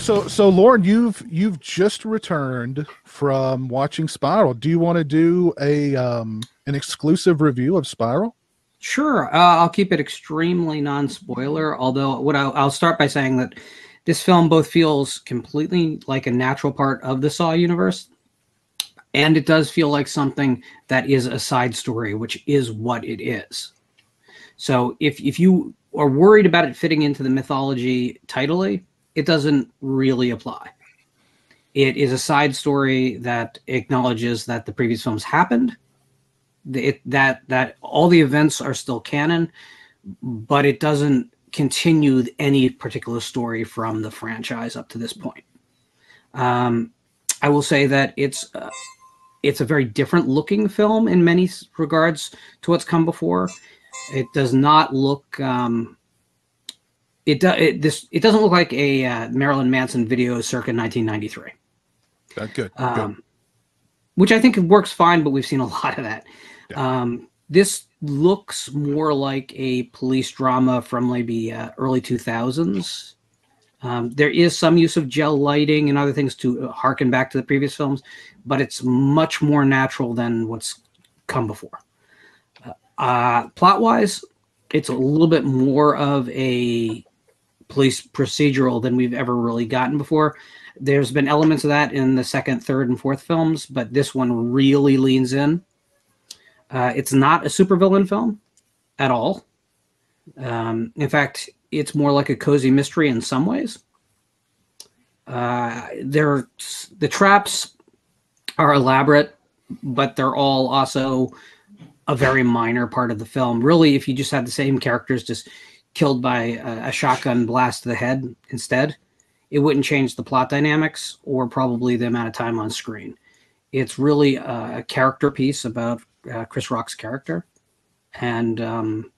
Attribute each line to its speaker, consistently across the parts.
Speaker 1: So Lauren, you've just returned from watching Spiral. Do you want to do a an exclusive review of Spiral?
Speaker 2: Sure, I'll keep it extremely non-spoiler, although I'll start by saying that this film both feels completely like a natural part of the Saw universe, and it does feel like something that is a side story, which is what it is. So if you are worried about it fitting into the mythology tidily, it doesn't really apply. It is a side story that acknowledges that the previous films happened, that all the events are still canon, but it doesn't continue any particular story from the franchise up to this point. I will say that it's a very different looking film in many regards to what's come before. It does not look it doesn't look like a Marilyn Manson video circa 1993.
Speaker 1: Good.
Speaker 2: Which I think works fine, but we've seen a lot of that.
Speaker 1: Yeah.
Speaker 2: This looks more like a police drama from maybe early 2000s. There is some use of gel lighting and other things to harken back to the previous films, but it's much more natural than what's come before. Plot-wise, it's a little bit more of a police procedural than we've ever really gotten before. There's been elements of that in the second, third, and fourth films, but this one really leans in. It's not a supervillain film at all. In fact, it's more like a cozy mystery in some ways. The traps are elaborate, but they're all also a very minor part of the film. Really, if you just had the same characters just killed by a shotgun blast to the head instead, it wouldn't change the plot dynamics or probably the amount of time on screen. It's really a character piece about Chris Rock's character. And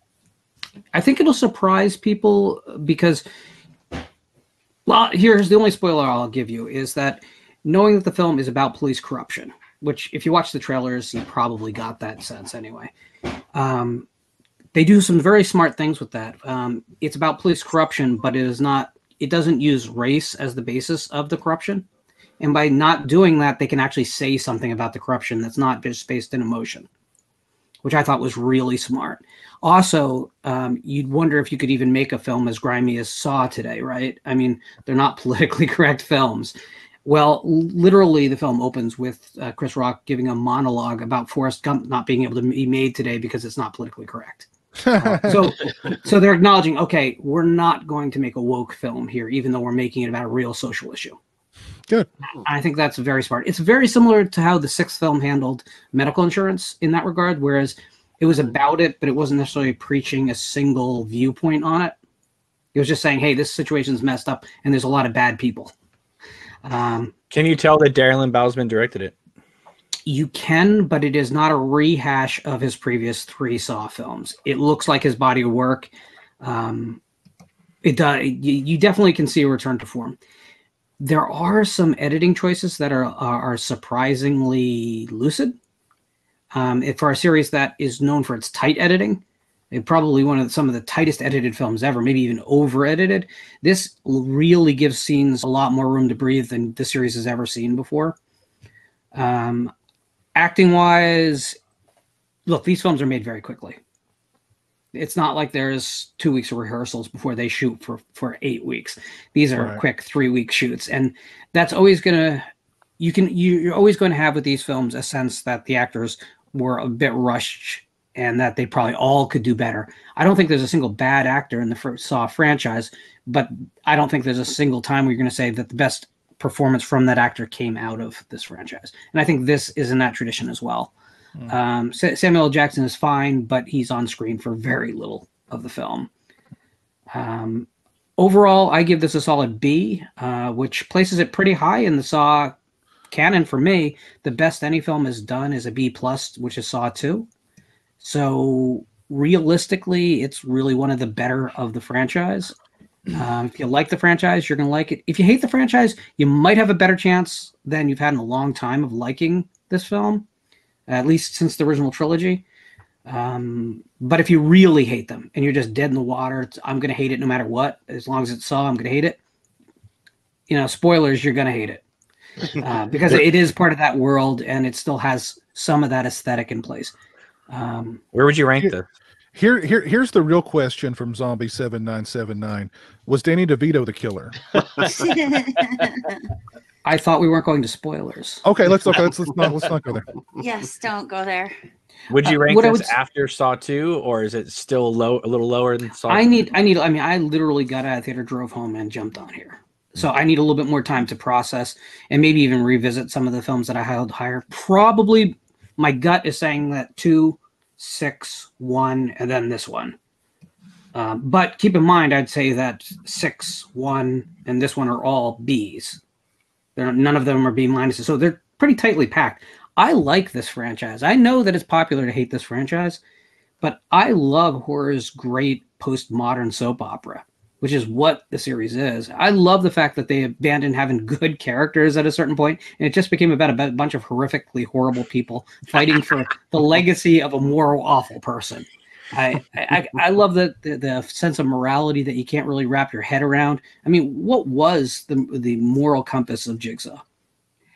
Speaker 2: I think it'll surprise people because, well, here's the only spoiler I'll give you, is that knowing that the film is about police corruption, which if you watch the trailers, you probably got that sense anyway. They do some very smart things with that. It's about police corruption, but it doesn't use race as the basis of the corruption. And by not doing that, they can actually say something about the corruption that's not just based in emotion, which I thought was really smart. Also, you'd wonder if you could even make a film as grimy as Saw today, right? I mean, they're not politically correct films. Well, literally, the film opens with Chris Rock giving a monologue about Forrest Gump not being able to be made today because it's not politically correct. So they're acknowledging, okay, we're not going to make a woke film here, even though we're making it about a real social issue.
Speaker 1: Good.
Speaker 2: I think that's very smart. It's very similar to how the sixth film handled medical insurance in that regard, whereas it was about it, but it wasn't necessarily preaching a single viewpoint on it. It was just saying, hey, this situation's messed up and there's a lot of bad people.
Speaker 3: Can you tell that Darren Bousman directed it?
Speaker 2: You can, but it is not a rehash of his previous three Saw films. It looks like his body of work. It does. You definitely can see a return to form. There are some editing choices that are surprisingly lucid. For a series that is known for its tight editing, it's probably some of the tightest edited films ever, maybe even over-edited. This really gives scenes a lot more room to breathe than the series has ever seen before. Acting-wise, look, these films are made very quickly. It's not like there's 2 weeks of rehearsals before they shoot for 8 weeks. These are quick 3-week shoots, and that's always gonna. You're always going to have with these films a sense that the actors were a bit rushed and that they probably all could do better. I don't think there's a single bad actor in the first Saw franchise, but I don't think there's a single time where you're going to say that the best performance from that actor came out of this franchise. And I think this is in that tradition as well. Samuel L. Jackson is fine, but he's on screen for very little of the film. Overall, I give this a solid B, which places it pretty high in the Saw canon for me. The best any film has done is a B+, which is Saw 2. So realistically, it's really one of the better of the franchise. If you like the franchise, you're going to like it. If you hate the franchise, you might have a better chance than you've had in a long time of liking this film, at least since the original trilogy. But if you really hate them and you're just dead in the water, I'm going to hate it no matter what. As long as it's Saw, I'm going to hate it. spoilers, you're gonna hate it because it is part of that world, and it still has some of that aesthetic in place.
Speaker 3: Where would you rank this?
Speaker 1: Here's the real question from Zombie 7979: was Danny DeVito the killer?
Speaker 2: I thought we weren't going to spoilers.
Speaker 1: Okay, let's not go there.
Speaker 4: Yes, don't go there.
Speaker 3: Would you rank this after Saw 2, or is it still a little lower than Saw 2?
Speaker 2: I mean, I literally got out of the theater, drove home, and jumped on here. So I need a little bit more time to process and maybe even revisit some of the films that I held higher. Probably my gut is saying that 2, 6, 1, and then this one. But keep in mind, I'd say that 6, 1, and this one are all Bs. None of them are B minuses, so they're pretty tightly packed. I like this franchise. I know that it's popular to hate this franchise, but I love horror's great postmodern soap opera, which is what the series is. I love the fact that they abandoned having good characters at a certain point, and it just became about a bunch of horrifically horrible people fighting for the legacy of a moral awful person. I love the sense of morality that you can't really wrap your head around. I mean, what was the moral compass of Jigsaw?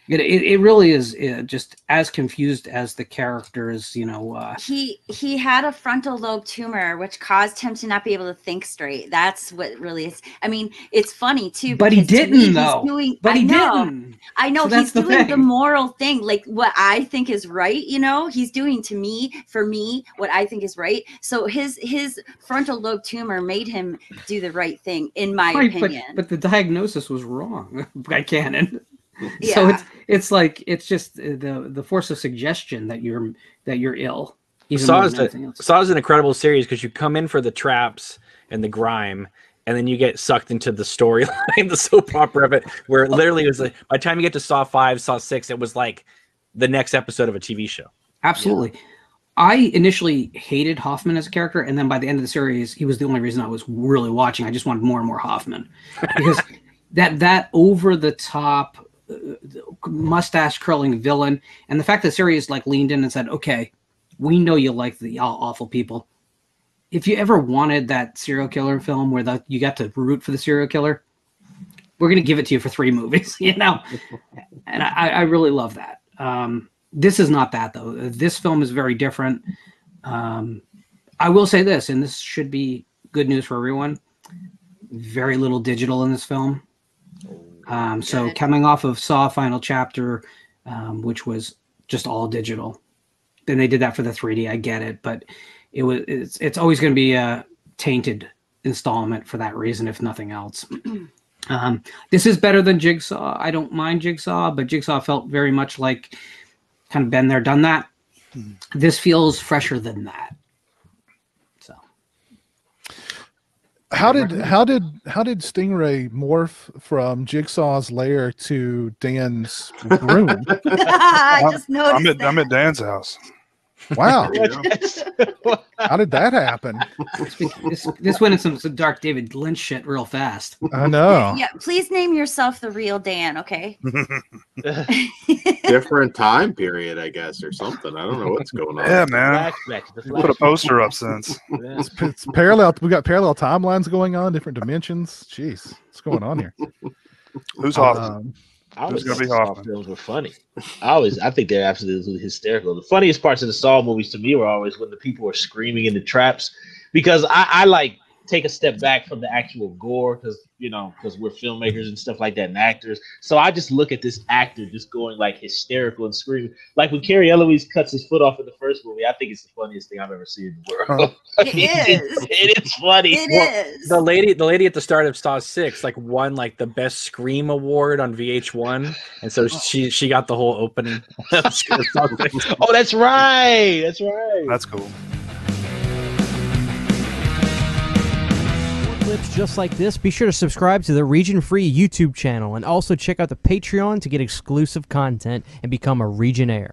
Speaker 2: It really is just as confused as the characters,
Speaker 4: He had a frontal lobe tumor, which caused him to not be able to think straight. That's what really is. I mean, it's funny too.
Speaker 2: But he didn't, though. Didn't.
Speaker 4: I know. So he's doing the moral thing, like what I think is right. He's doing for me, what I think is right. So his frontal lobe tumor made him do the right thing, in my opinion.
Speaker 2: But the diagnosis was wrong by canon.
Speaker 4: Yeah.
Speaker 2: So it's just the force of suggestion that you're ill.
Speaker 3: Saw is an incredible series because you come in for the traps and the grime, and then you get sucked into the storyline, the soap opera of it, where it literally was like, by the time you get to Saw 5, Saw 6, it was like the next episode of a TV show.
Speaker 2: Absolutely. Yeah. I initially hated Hoffman as a character, and then by the end of the series, he was the only reason I was really watching. I just wanted more and more Hoffman because that over the top mustache curling villain, and the fact that the series leaned in and said, okay, we know you like the awful people. If you ever wanted that serial killer film where you got to root for the serial killer, we're going to give it to you for 3 movies, and I really love that. This is not that, though. This film is very different. I will say this, and this should be good news for everyone. Very little digital in this film. So coming off of Saw Final Chapter, which was just all digital, then they did that for the 3D. I get it, but it's always going to be a tainted installment for that reason, if nothing else. This is better than Jigsaw. I don't mind Jigsaw, but Jigsaw felt very much like kind of been there, done that. This feels fresher than that.
Speaker 1: How did Stingray morph from Jigsaw's lair to Dan's room?
Speaker 4: I just noticed.
Speaker 5: I'm at Dan's house.
Speaker 1: Wow. How did that happen?
Speaker 2: This went in some dark David Lynch shit real fast.
Speaker 1: I know.
Speaker 4: Yeah, please name yourself the real Dan, okay?
Speaker 6: Different time period, I guess, or something. I don't know what's going on.
Speaker 5: Yeah, man. Put a poster up since.
Speaker 1: It's parallel. We got parallel timelines going on, different dimensions. Jeez, what's going on here?
Speaker 5: Who's Hoffman?
Speaker 7: Who's gonna be Hoffman? Films were funny. I think they're absolutely hysterical. The funniest parts of the Saw movies to me were always when the people were screaming in the traps, because I take a step back from the actual gore because we're filmmakers and stuff like that and actors. So I just look at this actor just going hysterical and screaming. Like when Carrie Eloise cuts his foot off in the first movie, I think it's the funniest thing I've ever seen in the world. It is funny.
Speaker 4: It is.
Speaker 3: The lady at the start of Saw 6 won the best scream award on VH1, and so she got the whole opening.
Speaker 7: Oh, that's right. That's right.
Speaker 5: That's cool.
Speaker 8: Clips just like this, be sure to subscribe to the Region Free YouTube channel and also check out the Patreon to get exclusive content and become a Regionaire.